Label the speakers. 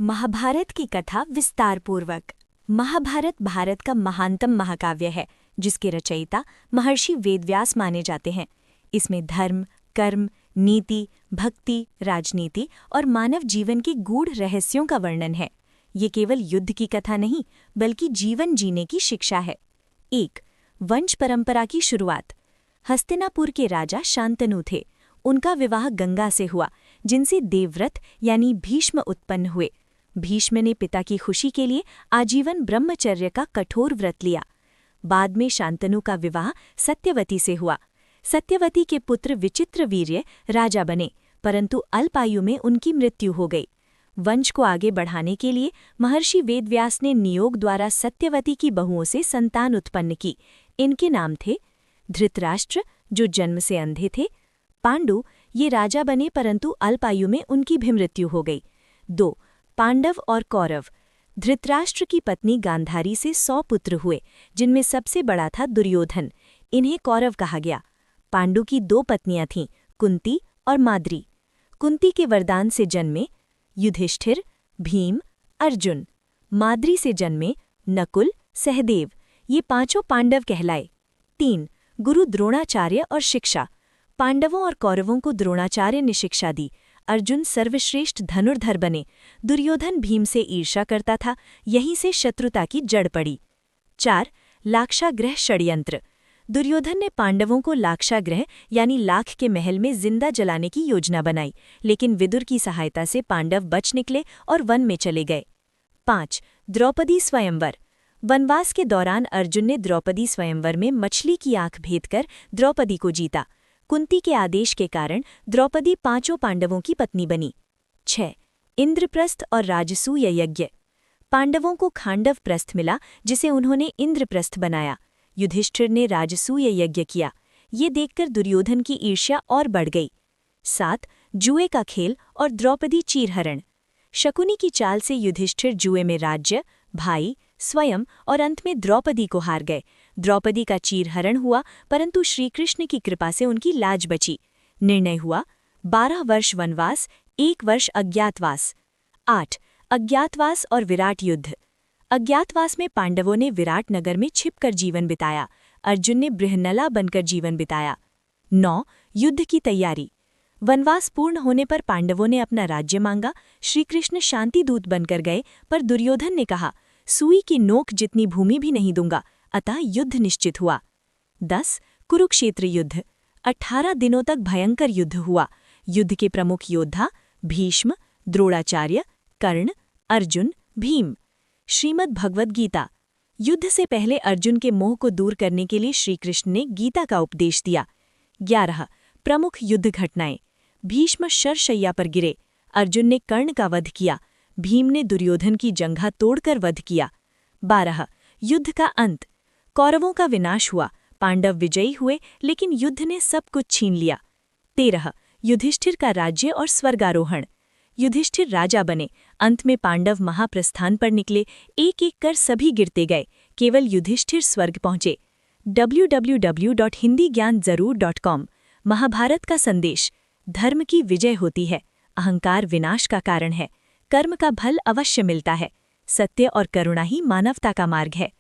Speaker 1: महाभारत की कथा विस्तार पूर्वक। महाभारत भारत का महानतम महाकाव्य है, जिसके रचयिता महर्षि वेदव्यास माने जाते हैं। इसमें धर्म, कर्म, नीति, भक्ति, राजनीति और मानव जीवन के गूढ़ रहस्यों का वर्णन है। ये केवल युद्ध की कथा नहीं, बल्कि जीवन जीने की शिक्षा है। 1. वंश परंपरा की शुरुआत। हस्तिनापुर के राजा शांतनु थे। उनका विवाह गंगा से हुआ, जिनसे देवव्रत यानी भीष्म उत्पन्न हुए। भीष्म ने पिता की खुशी के लिए आजीवन ब्रह्मचर्य का कठोर व्रत लिया। बाद में शांतनु का विवाह सत्यवती से हुआ। सत्यवती के पुत्र विचित्रवीर्य राजा बने, परंतु अल्पायु में उनकी मृत्यु हो गई। वंश को आगे बढ़ाने के लिए महर्षि वेदव्यास ने नियोग द्वारा सत्यवती की बहुओं से संतान उत्पन्न की। इनके नाम थे धृतराष्ट्र, जो जन्म से अंधे थे। पांडु, ये राजा बने, परंतु अल्पायु में उनकी भी मृत्यु हो गई। 2. पांडव और कौरव। धृतराष्ट्र की पत्नी गांधारी से 100 पुत्र हुए, जिनमें सबसे बड़ा था दुर्योधन। इन्हें कौरव कहा गया। पांडु की 2 पत्नियां थीं, कुंती और माद्री। कुंती के वरदान से जन्मे युधिष्ठिर, भीम, अर्जुन। माद्री से जन्मे नकुल, सहदेव। ये 5 पांडव कहलाए। 3. गुरु द्रोणाचार्य और शिक्षा। पांडवों और कौरवों को द्रोणाचार्य ने शिक्षा दी। अर्जुन सर्वश्रेष्ठ धनुर्धर बने। दुर्योधन भीम से ईर्ष्या करता था, यहीं से शत्रुता की जड़ पड़ी। 4. लाक्षागृह षड्यंत्र। दुर्योधन ने पांडवों को लाक्षागृह यानी लाख के महल में जिंदा जलाने की योजना बनाई, लेकिन विदुर की सहायता से पांडव बच निकले और वन में चले गए। 5. द्रौपदी स्वयंवर। वनवास के दौरान अर्जुन ने द्रौपदी स्वयंवर में मछली की आंख भेदकर द्रौपदी को जीता। कुंती के आदेश के कारण द्रौपदी 5 पांडवों की पत्नी बनी। 6. इंद्रप्रस्थ और राजसूय यज्ञ। पांडवों को खांडव प्रस्थ मिला, जिसे उन्होंने इंद्रप्रस्थ बनाया। युधिष्ठिर ने राजसूय यज्ञ किया। ये देखकर दुर्योधन की ईर्ष्या और बढ़ गई। 7. जुए का खेल और द्रौपदी चीरहरण। शकुनी की चाल से युधिष्ठिर जुए में राज्य, भाई, स्वयं और अंत में द्रौपदी को हार गए। द्रौपदी का चीरहरण हुआ, परंतु श्रीकृष्ण की कृपा से उनकी लाज बची। निर्णय हुआ 12 वर्ष वनवास, 1 वर्ष अज्ञातवास। 8. अज्ञातवास और विराट युद्ध। अज्ञातवास में पांडवों ने विराट नगर में छिपकर जीवन बिताया। अर्जुन ने बृहन्नला बनकर जीवन बिताया। 9. युद्ध की तैयारी। वनवास पूर्ण होने पर पांडवों ने अपना राज्य मांगा। श्रीकृष्ण शांति दूत बनकर गए, पर दुर्योधन ने कहा, सुई की नोक जितनी भूमि भी नहीं दूंगा, अतः युद्ध निश्चित हुआ। 10. कुरुक्षेत्र युद्ध। 18 दिनों तक भयंकर युद्ध हुआ। युद्ध के प्रमुख योद्धा भीष्म, द्रोणाचार्य, कर्ण, अर्जुन, भीम। श्रीमद् भगवद गीता। युद्ध से पहले अर्जुन के मोह को दूर करने के लिए श्रीकृष्ण ने गीता का उपदेश दिया। 11. प्रमुख युद्ध घटनाएं। भीष्म शरशय्या पर गिरे। अर्जुन ने कर्ण का वध किया। भीम ने दुर्योधन की जंघा तोड़कर वध किया। 12. युद्ध का अंत। कौरवों का विनाश हुआ। पांडव विजयी हुए, लेकिन युद्ध ने सब कुछ छीन लिया। 13. युधिष्ठिर का राज्य और स्वर्गारोहण। युधिष्ठिर राजा बने। अंत में पांडव महाप्रस्थान पर निकले। एक एक कर सभी गिरते गए, केवल युधिष्ठिर स्वर्ग पहुंचे। www.hindigyanzarur.com। महाभारत का संदेश। धर्म की विजय होती है, अहंकार विनाश का कारण है, कर्म का फल अवश्य मिलता है, सत्य और करुणा ही मानवता का मार्ग है।